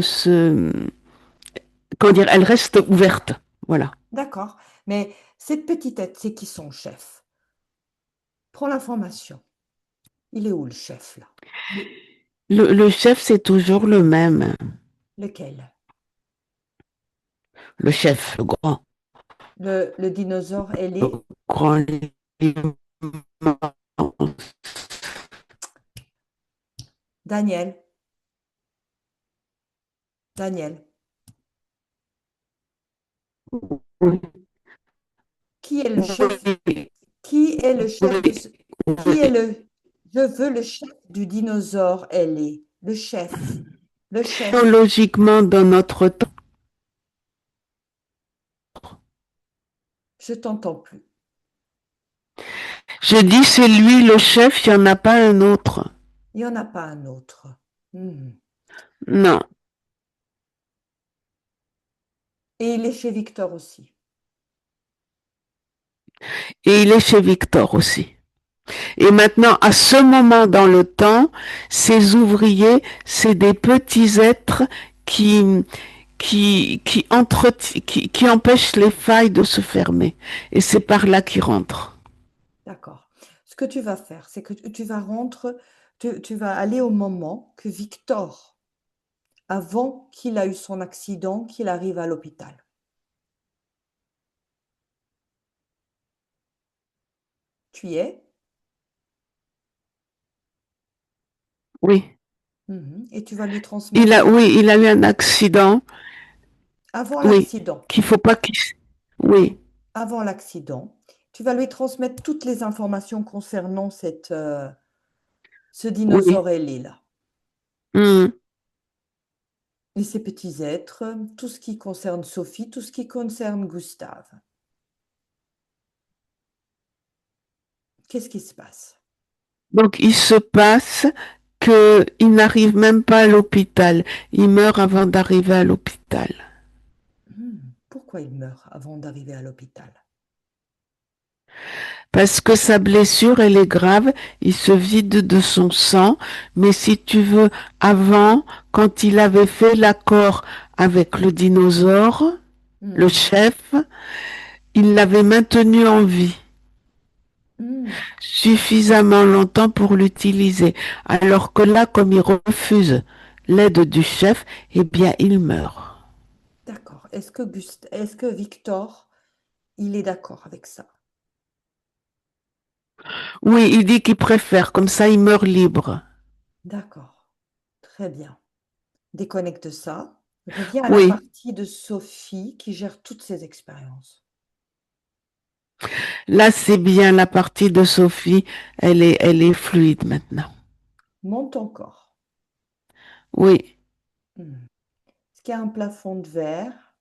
se, comment dire, elles restent ouvertes. Voilà. D'accord. Mais cette petite tête, c'est qui son chef? Prends l'information. Il est où le chef là? Le chef, c'est toujours le même. Lequel? Le chef, Le dinosaure, elle le est grand, l'immense. Daniel. Daniel. Oui, Qui est le chef? oui, Qui est le chef de oui, ce... Qui est oui. le... Je veux le chef du dinosaure, elle est. Le chef. Le chef. Logiquement, dans notre temps, Je t'entends plus. je dis c'est lui le chef, il n'y en a pas un autre. Il n'y en a pas un autre. Hmm. Non. Et il est chez Victor aussi. Et il est chez Victor aussi. Et maintenant, à ce moment dans le temps, ces ouvriers, c'est des petits êtres qui, qui empêchent les failles de se fermer. Et c'est par là qu'ils rentrent. D'accord. Ce que tu vas faire, c'est que tu vas tu vas aller au moment que Victor, avant qu'il a eu son accident, qu'il arrive à l'hôpital. Tu y es? Oui. Mhm. Et tu vas lui transmettre Oui, il a eu un accident. avant Oui. l'accident. Qu'il faut pas qu'il... Oui, Avant l'accident, tu vas lui transmettre toutes les informations concernant ce oui. dinosaure ailé là. Hmm. Et ces petits êtres, tout ce qui concerne Sophie, tout ce qui concerne Gustave. Qu'est-ce qui se passe? Donc, il se passe qu'il n'arrive même pas à l'hôpital. Il meurt avant d'arriver à l'hôpital. Pourquoi il meurt avant d'arriver à l'hôpital? Parce que sa blessure, elle est grave. Il se vide de son sang. Mais si tu veux, avant, quand il avait fait l'accord avec le dinosaure, le Mhm. chef, il l'avait maintenu en vie Hmm. suffisamment longtemps pour l'utiliser. Alors que là, comme il refuse l'aide du chef, eh bien, il meurt. D'accord. Est-ce que Victor, il est d'accord avec ça? Oui, il dit qu'il préfère, comme ça il meurt libre. D'accord. Très bien. Déconnecte ça. Reviens à la Oui, partie de Sophie qui gère toutes ces expériences. là c'est bien la partie de Sophie, elle est fluide maintenant. Monte encore. Oui, Est-ce qu'il y a un plafond de verre?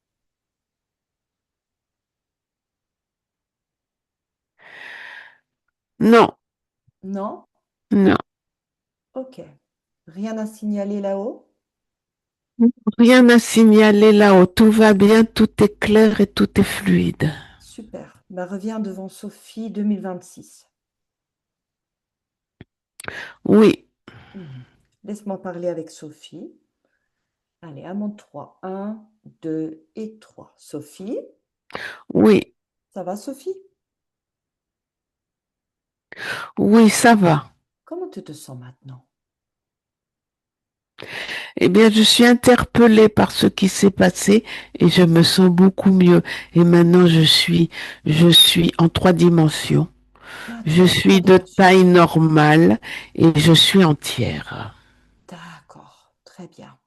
non, Non? non, Ok. Rien à signaler là-haut? rien à signaler là-haut, tout va bien, tout est clair et tout est fluide. Super. Bah, reviens devant Sophie 2026. Oui, Mhm. Laisse-moi parler avec Sophie. Allez, à mon 3. 1, 2 et 3. Sophie, oui, ça va Sophie? oui, ça va. Comment tu te sens maintenant? Eh bien, je suis interpellée par ce qui s'est passé et je me sens beaucoup mieux. Et maintenant, je suis en 3 dimensions. Ah, tu Je es en trois suis de dimensions. taille normale et je suis entière. D'accord, très bien.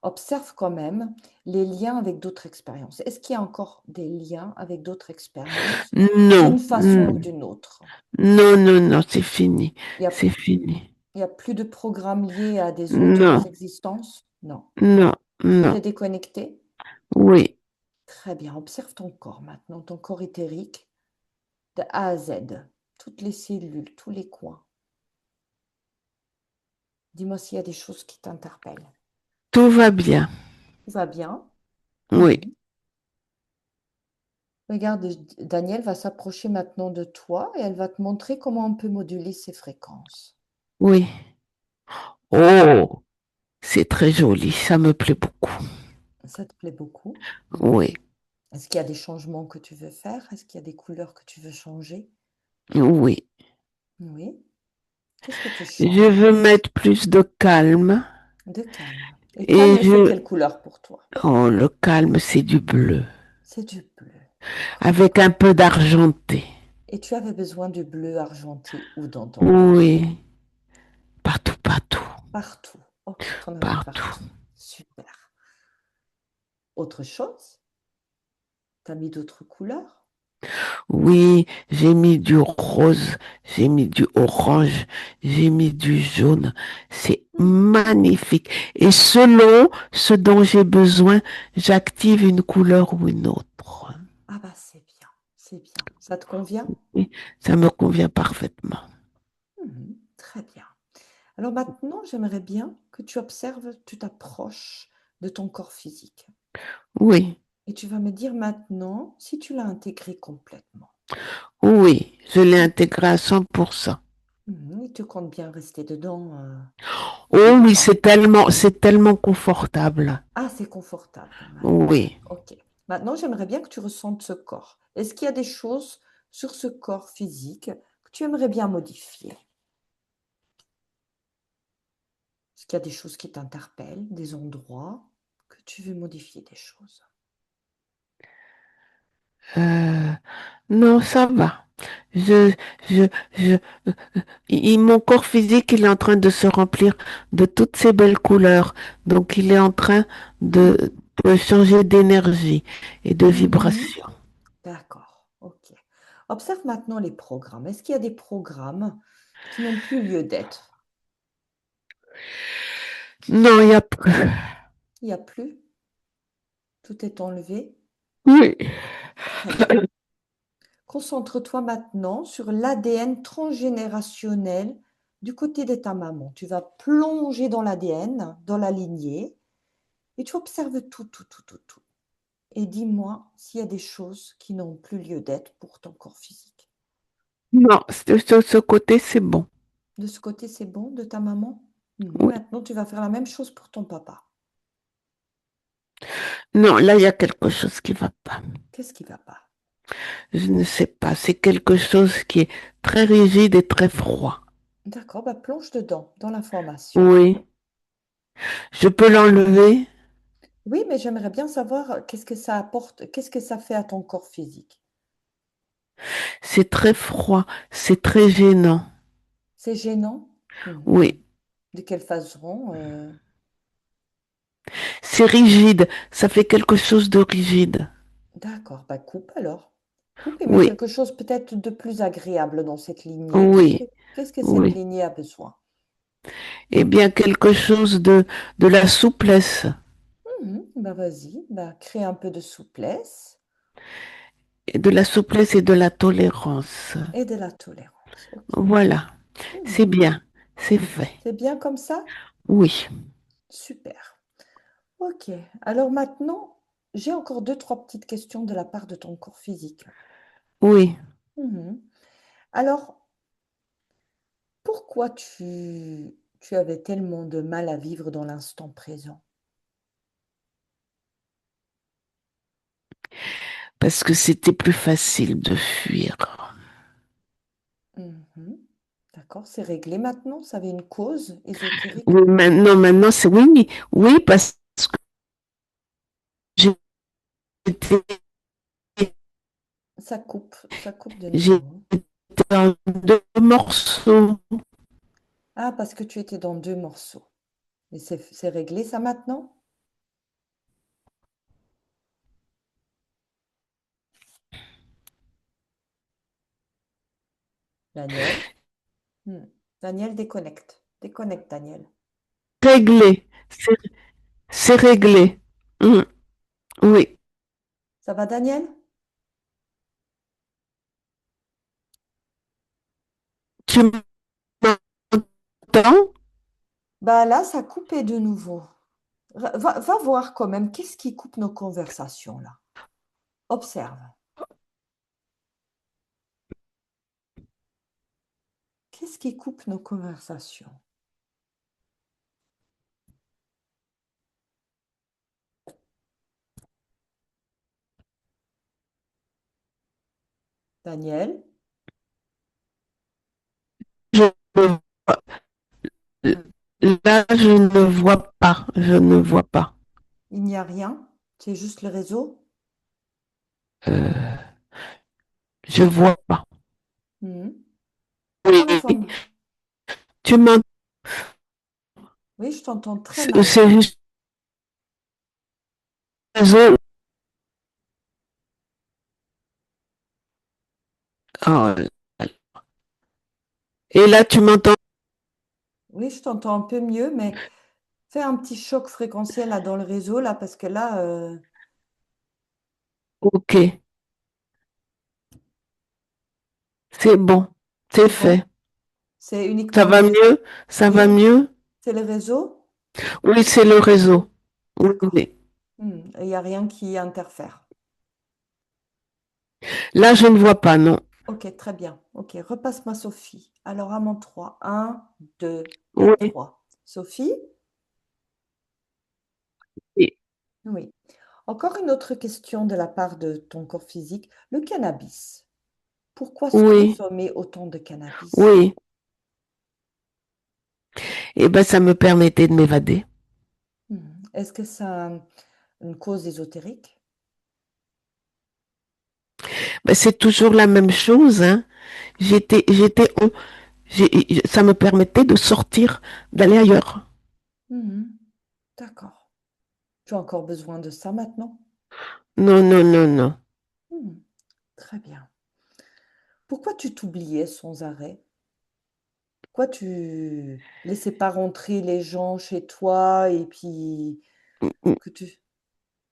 Observe quand même les liens avec d'autres expériences. Est-ce qu'il y a encore des liens avec d'autres expériences Non, d'une façon ou d'une autre? non, non, non, c'est fini. Il y a, C'est fini. il y a plus de programmes liés à des autres Non, existences? Non. non, Tu non. t'es déconnecté? Oui, Très bien. Observe ton corps maintenant, ton corps éthérique de A à Z, toutes les cellules, tous les coins. Dis-moi s'il y a des choses qui t'interpellent. tout va bien. Tout va bien? Oui, Mhm. Regarde, Daniel va s'approcher maintenant de toi et elle va te montrer comment on peut moduler ses fréquences. oui. Oh, c'est très joli. Ça me plaît beaucoup. Ça te plaît beaucoup? Mhm. Oui, Est-ce qu'il y a des changements que tu veux faire? Est-ce qu'il y a des couleurs que tu veux changer? oui. Oui. Qu'est-ce que tu Je changes? veux mettre plus de calme. De calme. Et Et calme, c'est je... quelle couleur pour toi? Oh, le calme, c'est du bleu. C'est du bleu. Avec un peu d'argenté. Et tu avais besoin du bleu argenté où dans ton corps? Oui, partout, partout, Partout. Ok, tu en as mis partout. partout. Super. Autre chose? Tu as mis d'autres couleurs? Oui, j'ai mis du rose, j'ai mis du orange, j'ai mis du jaune. C'est magnifique. Et selon ce dont j'ai besoin, j'active une couleur ou une autre. Ah bah c'est bien, c'est bien. Ça te convient? Et ça me convient parfaitement. Très bien. Alors maintenant, j'aimerais bien que tu observes, tu t'approches de ton corps physique. Oui, Et tu vas me dire maintenant si tu l'as intégré complètement. Oui, je l'ai intégré à 100%. Et tu comptes bien rester dedans tout Oh le oui, temps. c'est tellement confortable. Ah, c'est confortable quand même. Oui. Ok. Maintenant, j'aimerais bien que tu ressentes ce corps. Est-ce qu'il y a des choses sur ce corps physique que tu aimerais bien modifier? Est-ce qu'il y a des choses qui t'interpellent, des endroits que tu veux modifier des choses? Euh, non, ça va. Je, je, je, mon corps physique, il est en train de se remplir de toutes ces belles couleurs. Donc, il est en train de, Hmm. de changer d'énergie et de Mhm. vibration. D'accord, ok. Observe maintenant les programmes. Est-ce qu'il y a des programmes qui n'ont plus lieu d'être? Non, il n'y a plus. Il n'y a plus? Tout est enlevé? Oui. Très bien. Concentre-toi maintenant sur l'ADN transgénérationnel du côté de ta maman. Tu vas plonger dans l'ADN, dans la lignée, et tu observes tout, tout, tout, tout, tout. Et dis-moi s'il y a des choses qui n'ont plus lieu d'être pour ton corps physique. Non, ce côté, c'est bon. De ce côté, c'est bon, de ta maman? Oui. Maintenant, tu vas faire la même chose pour ton papa. Non, là, il y a quelque chose qui va pas. Qu'est-ce qui va pas? Je ne sais pas. C'est quelque chose qui est très rigide et très froid. D'accord, bah plonge dedans, dans l'information. Oui. Je peux l'enlever. Oui, mais j'aimerais bien savoir qu'est-ce que ça apporte, qu'est-ce que ça fait à ton corps physique. C'est très froid. C'est très gênant. C'est gênant? Mhm. Oui. De quelle façon? C'est rigide. Ça fait quelque chose de rigide. D'accord, bah coupe alors. Coupe et mets Oui. quelque chose peut-être de plus agréable dans cette lignée. Oui. Qu'est-ce que cette Oui. lignée a besoin? Eh bien, quelque chose de la souplesse. Bah vas-y, bah crée un peu de souplesse Et de la souplesse et de la tolérance. et de la tolérance. Ok. Voilà. C'est Mhm. bien. C'est fait. C'est bien comme ça? Oui. Super. Ok. Alors maintenant, j'ai encore deux, trois petites questions de la part de ton corps physique. Oui. Mhm. Alors, pourquoi tu avais tellement de mal à vivre dans l'instant présent? Parce que c'était plus facile de fuir. Mhm. D'accord, c'est réglé maintenant? Ça avait une cause ésotérique? Oui, maintenant, c'est oui. Oui, parce que j'étais Ça coupe de j'étais nouveau. en deux morceaux. Ah, parce que tu étais dans deux morceaux. Et c'est réglé ça maintenant? Daniel? Hmm. Daniel, déconnecte. Déconnecte, Daniel. Réglé. C'est réglé. Mm, oui. Ça va, Daniel? Tu m'entends? Bah là, ça a coupé de nouveau. Va voir quand même, qu'est-ce qui coupe nos conversations là? Observe. Qu'est-ce qui coupe nos conversations? Daniel, Je ne vois- Là, je ne vois pas. Je ne vois pas. il n'y a rien? C'est juste le réseau? Euh, je vois pas. Mhm. Prends Oui. l'information. Tu m'entends? Oui, je t'entends très mal. C'est juste le réseau. Oh. Et là, tu m'entends? Oui, je t'entends un peu mieux, mais fais un petit choc fréquentiel là dans le réseau là, parce que là, Ok. C'est bon. C'est c'est fait. bon? C'est Ça uniquement le va réseau. mieux? Ça va Oui, mieux? c'est le réseau? Oui, c'est le réseau. Oui, D'accord. oui. Et il n'y a rien qui interfère. Là, je ne vois pas, non. Ok, très bien. Ok, repasse-moi Sophie. Alors à mon 3. 1, 2 et Oui, 3. Sophie? oui, Oui. Encore une autre question de la part de ton corps physique. Le cannabis. Pourquoi oui, consommer autant de cannabis? oui. Eh ben, ça me permettait de m'évader. Est-ce que ça a une cause ésotérique? Ben, c'est toujours la même chose, hein. J'étais, ça me permettait de sortir, d'aller ailleurs. Mhm. D'accord. Tu as encore besoin de ça maintenant? Non, non, non, non. Mhm. Très bien. Pourquoi tu t'oubliais sans arrêt? Pourquoi tu laissais pas rentrer les gens chez toi et puis que tu...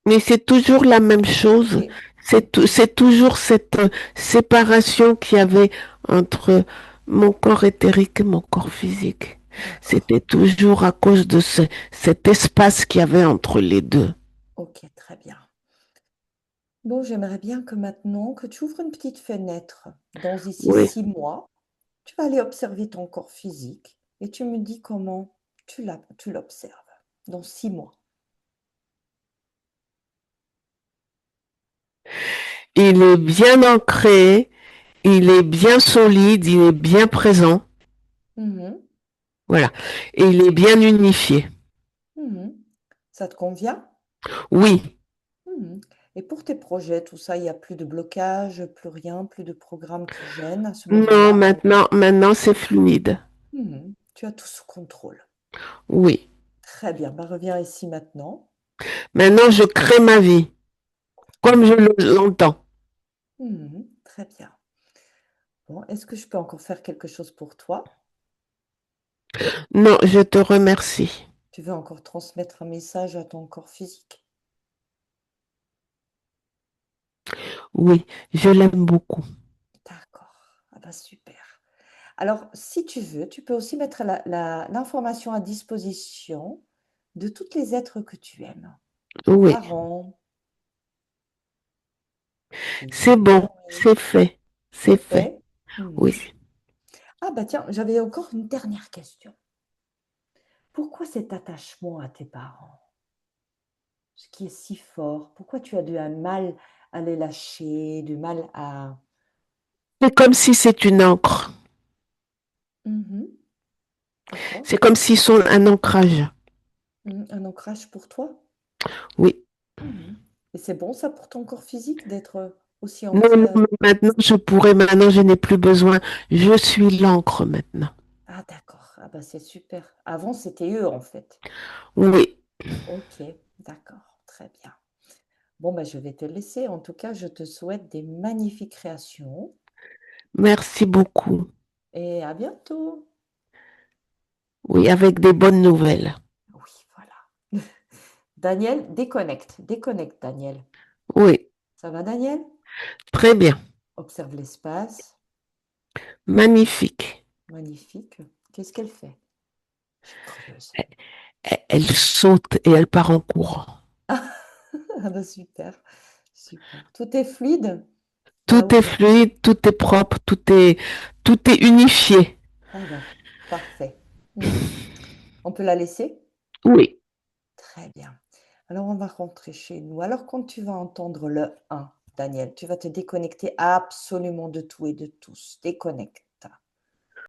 Mais c'est toujours la même chose. Oui, ok, C'est toujours cette séparation qu'il y avait entre mon corps éthérique et mon corps physique. d'accord. C'était toujours à cause de cet espace qu'il y avait entre les deux. Ok, très bien. Bon, j'aimerais bien que maintenant que tu ouvres une petite fenêtre dans ici Oui. 6 mois, tu vas aller observer ton corps physique et tu me dis comment tu l'observes dans 6 mois. Il est bien ancré, il est bien solide, il est bien présent. Mhm, Voilà. Et il est bien unifié. mhm. Ça te convient? Oui. Mhm. Et pour tes projets, tout ça, il n'y a plus de blocage, plus rien, plus de programme qui gêne à ce Non, moment-là? maintenant c'est fluide. Mhm. Tu as tout sous contrôle. Oui. Très bien. Bah, reviens ici maintenant. Maintenant je crée ma vie, comme je l'entends. Mhm. Très bien. Bon, est-ce que je peux encore faire quelque chose pour toi? Non, je te remercie. Tu veux encore transmettre un message à ton corps physique? Oui, je l'aime beaucoup. D'accord. Ah bah super. Alors, si tu veux, tu peux aussi mettre l'information à disposition de tous les êtres que tu aimes. Tes Oui, parents, tes c'est bon, amis. c'est fait, c'est C'est fait. fait? Mhm. Oui. Ah bah tiens, j'avais encore une dernière question. Pourquoi cet attachement à tes parents, ce qui est si fort, pourquoi tu as du mal à les lâcher, du mal à... C'est comme si c'est une encre. Mhm. D'accord. C'est comme s'ils sont un ancrage. Un ancrage pour toi? Oui. Mhm. Et c'est bon ça pour ton corps physique d'être aussi Non, ancré non, à... mais maintenant je n'ai plus besoin. Je suis l'encre maintenant. Ah d'accord, ah bah c'est super. Avant c'était eux en fait. Oui. Ok, d'accord, très bien. Bon bah je vais te laisser. En tout cas, je te souhaite des magnifiques créations Merci beaucoup. et à bientôt. Oui, avec des bonnes nouvelles. Oui, voilà. Daniel, déconnecte, déconnecte Daniel. Oui, Ça va Daniel? très bien. Observe l'espace. Magnifique. Magnifique. Qu'est-ce qu'elle fait? Je suis curieuse. Elle saute et elle part en courant. Ah bah super, super. Tout est fluide? Là Tout où est tu... fluide, tout est propre, tout est unifié. Ah bah parfait. Mhm. On peut la laisser? Oui. Très bien. Alors on va rentrer chez nous. Alors quand tu vas entendre le 1, Daniel, tu vas te déconnecter absolument de tout et de tous. Déconnecte.